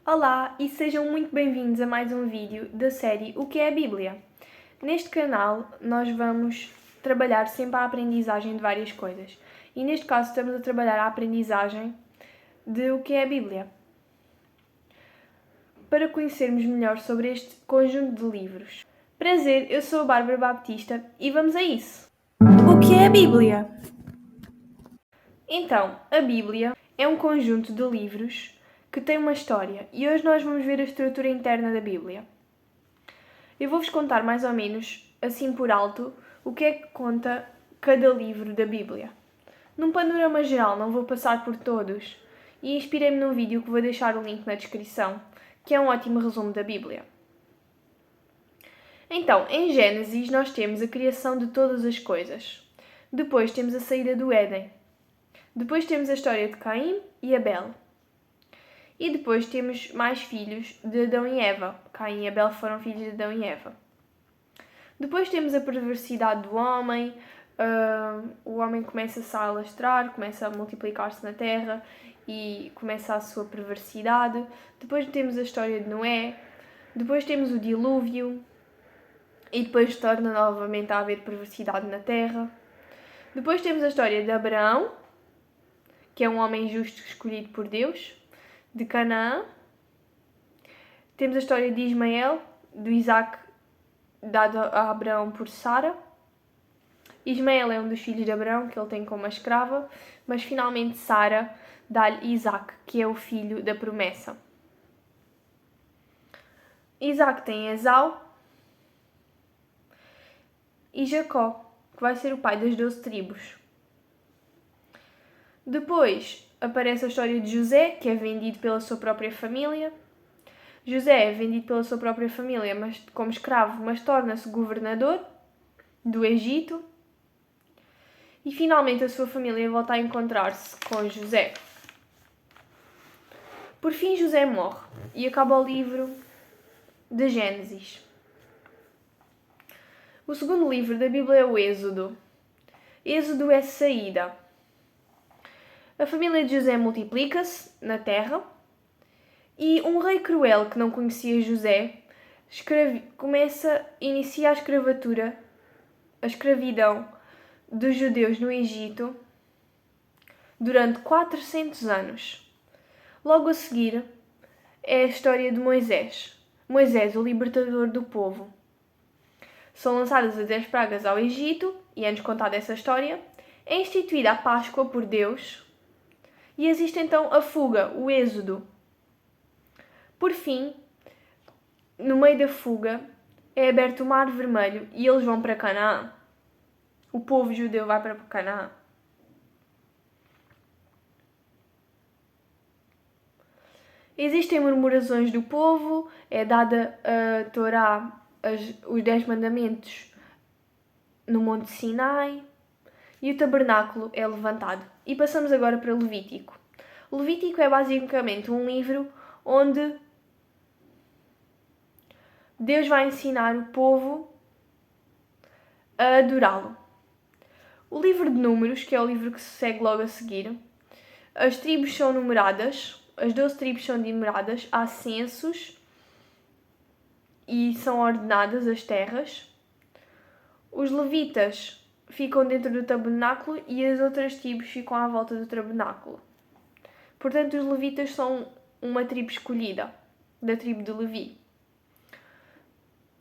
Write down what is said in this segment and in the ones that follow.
Olá e sejam muito bem-vindos a mais um vídeo da série O que é a Bíblia? Neste canal nós vamos trabalhar sempre a aprendizagem de várias coisas e neste caso estamos a trabalhar a aprendizagem de o que é a Bíblia. Para conhecermos melhor sobre este conjunto de livros. Prazer, eu sou a Bárbara Baptista e vamos a isso! O que é a Bíblia? Então, a Bíblia é um conjunto de livros que tem uma história e hoje nós vamos ver a estrutura interna da Bíblia. Eu vou-vos contar mais ou menos, assim por alto, o que é que conta cada livro da Bíblia. Num panorama geral, não vou passar por todos e inspirei-me num vídeo que vou deixar o link na descrição, que é um ótimo resumo da Bíblia. Então, em Gênesis nós temos a criação de todas as coisas. Depois temos a saída do Éden. Depois temos a história de Caim e Abel. E depois temos mais filhos de Adão e Eva. Caim e Abel foram filhos de Adão e Eva. Depois temos a perversidade do homem. O homem começa-se a alastrar, começa a multiplicar-se na terra e começa a sua perversidade. Depois temos a história de Noé. Depois temos o dilúvio. E depois torna novamente a haver perversidade na terra. Depois temos a história de Abraão, que é um homem justo escolhido por Deus, de Canaã. Temos a história de Ismael, do Isaac dado a Abraão por Sara. Ismael é um dos filhos de Abraão, que ele tem como uma escrava, mas finalmente Sara dá-lhe Isaac, que é o filho da promessa. Isaac tem Esau e Jacó, que vai ser o pai das 12 tribos. Depois aparece a história de José, que é vendido pela sua própria família. José é vendido pela sua própria família mas como escravo, mas torna-se governador do Egito. E finalmente a sua família volta a encontrar-se com José. Por fim, José morre e acaba o livro de Gênesis. O segundo livro da Bíblia é o Êxodo. Êxodo é saída. A família de José multiplica-se na terra e um rei cruel que não conhecia José inicia a escravidão dos judeus no Egito durante 400 anos. Logo a seguir é a história de Moisés. Moisés, o libertador do povo. São lançadas as 10 pragas ao Egito, e é-nos contada essa história. É instituída a Páscoa por Deus e existe então a fuga, o êxodo. Por fim, no meio da fuga, é aberto o Mar Vermelho e eles vão para Canaã. O povo judeu vai para Canaã. Existem murmurações do povo, é dada a Torá, os 10 mandamentos no Monte Sinai e o tabernáculo é levantado. E passamos agora para Levítico. Levítico é basicamente um livro onde Deus vai ensinar o povo a adorá-lo. O livro de Números, que é o livro que se segue logo a seguir, as tribos são numeradas, as 12 tribos são numeradas, há censos e são ordenadas as terras. Os levitas ficam dentro do tabernáculo e as outras tribos ficam à volta do tabernáculo. Portanto, os levitas são uma tribo escolhida, da tribo de Levi.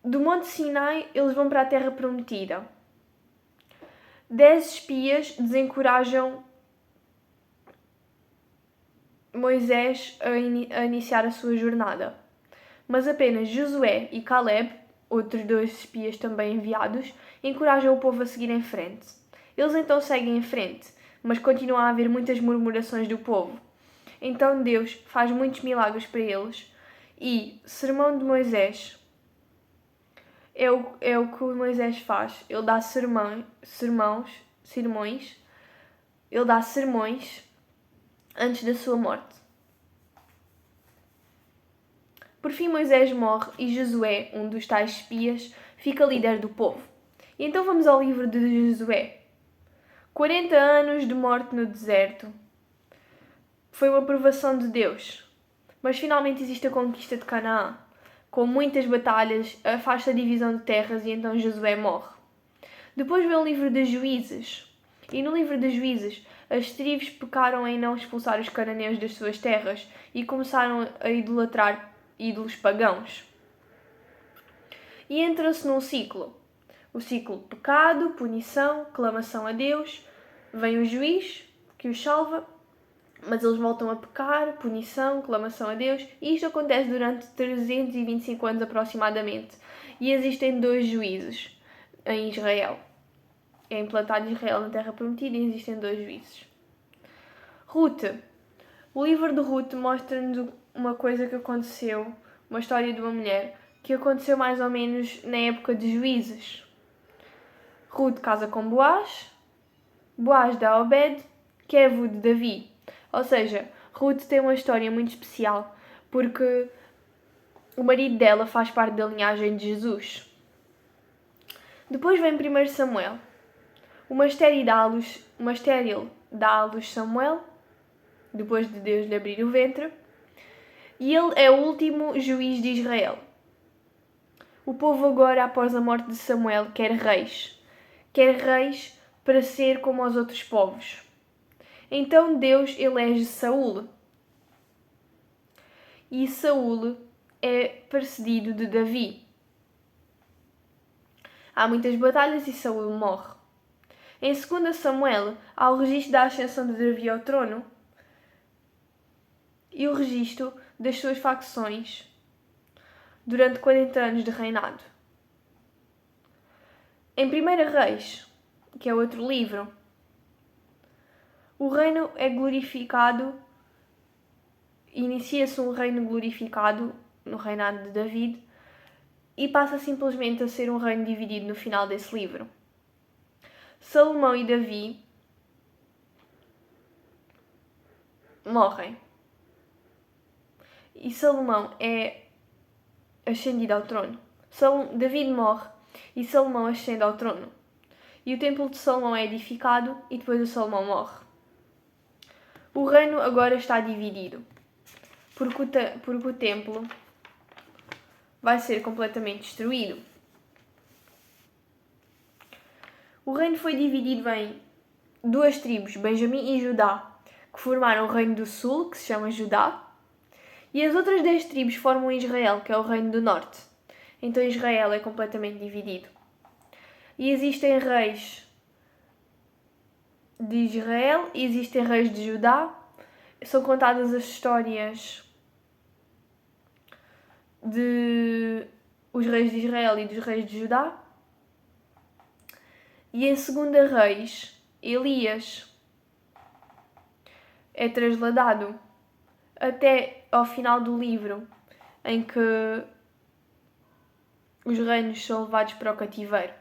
Do Monte Sinai, eles vão para a Terra Prometida. 10 espias desencorajam Moisés a iniciar a sua jornada. Mas apenas Josué e Caleb, outros 2 espias também enviados, encorajam o povo a seguir em frente. Eles então seguem em frente, mas continua a haver muitas murmurações do povo. Então Deus faz muitos milagres para eles e o sermão de Moisés é o que Moisés faz. Ele dá sermões antes da sua morte. Por fim, Moisés morre e Josué, um dos tais espias, fica líder do povo. E então vamos ao livro de Josué. 40 anos de morte no deserto. Foi uma provação de Deus. Mas finalmente existe a conquista de Canaã. Com muitas batalhas, afasta a divisão de terras e então Josué morre. Depois vem o livro de Juízes. E no livro de Juízes, as tribos pecaram em não expulsar os cananeus das suas terras e começaram a idolatrar ídolos pagãos. E entra-se num ciclo. O ciclo pecado, punição, clamação a Deus. Vem o juiz, que os salva, mas eles voltam a pecar, punição, clamação a Deus. E isto acontece durante 325 anos aproximadamente. E existem 2 juízes em Israel. É implantado Israel na Terra Prometida e existem 2 juízes. Ruth. O livro de Ruth mostra-nos uma coisa que aconteceu, uma história de uma mulher, que aconteceu mais ou menos na época de Juízes. Ruth casa com Boaz, Boaz dá Obed, que é avô de Davi. Ou seja, Ruth tem uma história muito especial, porque o marido dela faz parte da linhagem de Jesus. Depois vem 1 Samuel. Uma estéril dá à luz Samuel, depois de Deus lhe abrir o ventre, e ele é o último juiz de Israel. O povo agora, após a morte de Samuel, quer reis. Quer reis para ser como os outros povos. Então Deus elege Saúl. E Saúl é precedido de Davi. Há muitas batalhas e Saúl morre. Em 2 Samuel, há o registro da ascensão de Davi ao trono e o registro das suas facções durante 40 anos de reinado. Em 1 Reis, que é outro livro, o reino é glorificado, inicia-se um reino glorificado no reinado de David e passa simplesmente a ser um reino dividido no final desse livro. Salomão e Davi morrem. E Salomão é ascendido ao trono. David morre e Salomão ascende ao trono. E o templo de Salomão é edificado e depois o Salomão morre. O reino agora está dividido, porque o templo vai ser completamente destruído. O reino foi dividido em 2 tribos, Benjamim e Judá, que formaram o reino do sul, que se chama Judá, e as outras 10 tribos formam Israel, que é o reino do norte. Então Israel é completamente dividido. E existem reis de Israel e existem reis de Judá. São contadas as histórias de os reis de Israel e dos reis de Judá. E em 2 Reis, Elias é trasladado até ao final do livro, em que os reinos são levados para o cativeiro.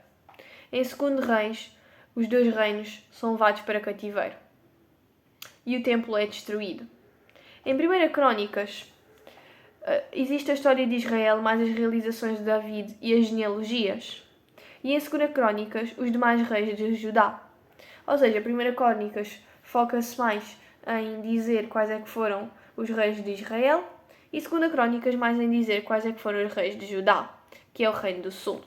Em 2 Reis, os 2 reinos são levados para cativeiro. E o templo é destruído. Em 1 Crónicas, existe a história de Israel, mais as realizações de David e as genealogias. E em 2 Crónicas, os demais reis de Judá. Ou seja, a 1 Crónicas foca-se mais em dizer quais é que foram os reis de Israel e 2 Crónicas mais em dizer quais é que foram os reis de Judá, que é o reino do sul.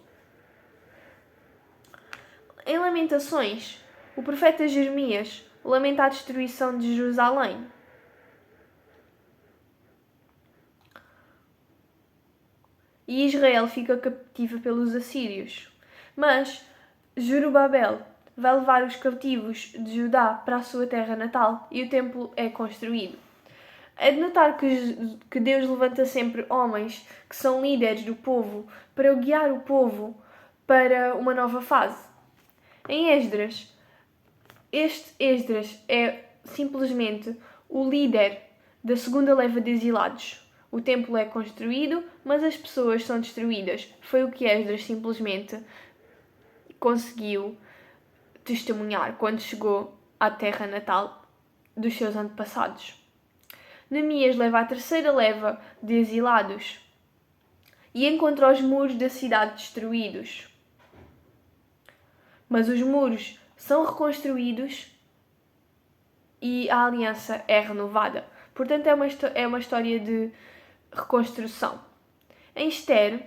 Em Lamentações, o profeta Jeremias lamenta a destruição de Jerusalém. E Israel fica cativa pelos assírios. Mas Zorobabel vai levar os cativos de Judá para a sua terra natal e o templo é construído. É de notar que Deus levanta sempre homens que são líderes do povo para guiar o povo para uma nova fase. Em Esdras, este Esdras é simplesmente o líder da segunda leva de exilados. O templo é construído, mas as pessoas são destruídas. Foi o que Esdras simplesmente conseguiu testemunhar quando chegou à terra natal dos seus antepassados. Neemias leva a terceira leva de exilados e encontra os muros da cidade destruídos. Mas os muros são reconstruídos e a aliança é renovada. Portanto, é uma história de reconstrução. Em Esther,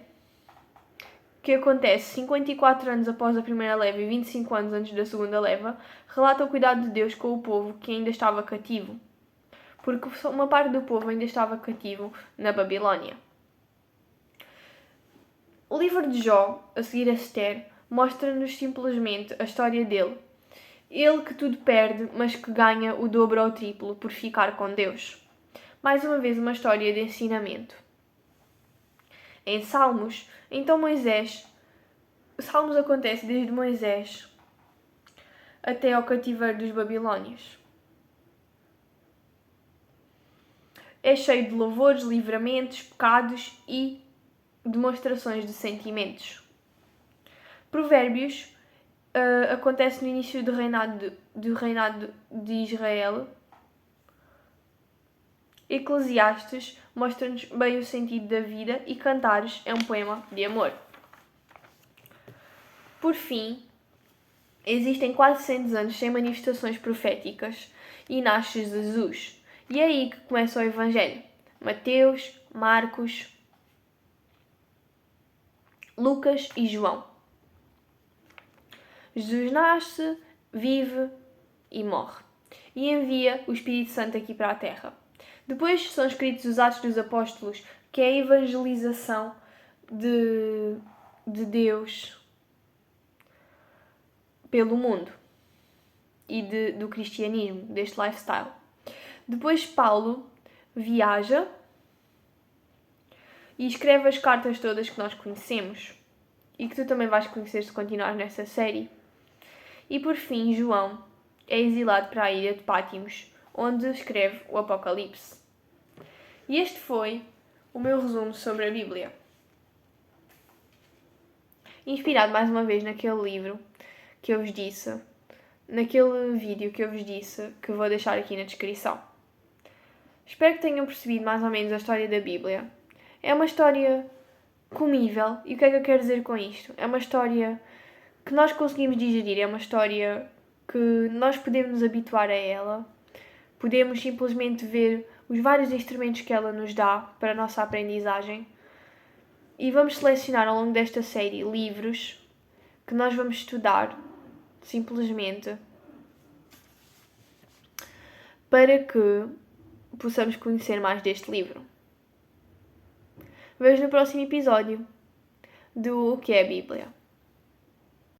que acontece 54 anos após a primeira leva e 25 anos antes da segunda leva, relata o cuidado de Deus com o povo que ainda estava cativo, porque uma parte do povo ainda estava cativo na Babilónia. O livro de Jó, a seguir a Esther, mostra-nos simplesmente a história dele. Ele que tudo perde, mas que ganha o dobro ou triplo por ficar com Deus. Mais uma vez uma história de ensinamento. Em Salmos, então Salmos acontece desde Moisés até ao cativeiro dos babilónios. É cheio de louvores, livramentos, pecados e demonstrações de sentimentos. Provérbios acontece no início do reinado de Israel. Eclesiastes mostra-nos bem o sentido da vida e Cantares é um poema de amor. Por fim, existem quase 100 anos sem manifestações proféticas e nasce Jesus. E é aí que começa o Evangelho. Mateus, Marcos, Lucas e João. Jesus nasce, vive e morre. E envia o Espírito Santo aqui para a Terra. Depois são escritos os Atos dos Apóstolos, que é a evangelização de Deus pelo mundo e do cristianismo, deste lifestyle. Depois Paulo viaja e escreve as cartas todas que nós conhecemos e que tu também vais conhecer se continuares nessa série. E por fim, João é exilado para a ilha de Pátimos, onde escreve o Apocalipse. E este foi o meu resumo sobre a Bíblia. Inspirado mais uma vez naquele livro que eu vos disse, naquele vídeo que eu vos disse, que vou deixar aqui na descrição. Espero que tenham percebido mais ou menos a história da Bíblia. É uma história comível. E o que é que eu quero dizer com isto? É uma história que nós conseguimos digerir, é uma história que nós podemos nos habituar a ela. Podemos simplesmente ver os vários instrumentos que ela nos dá para a nossa aprendizagem. E vamos selecionar ao longo desta série livros que nós vamos estudar, simplesmente, para que possamos conhecer mais deste livro. Vejo no próximo episódio do O que é a Bíblia.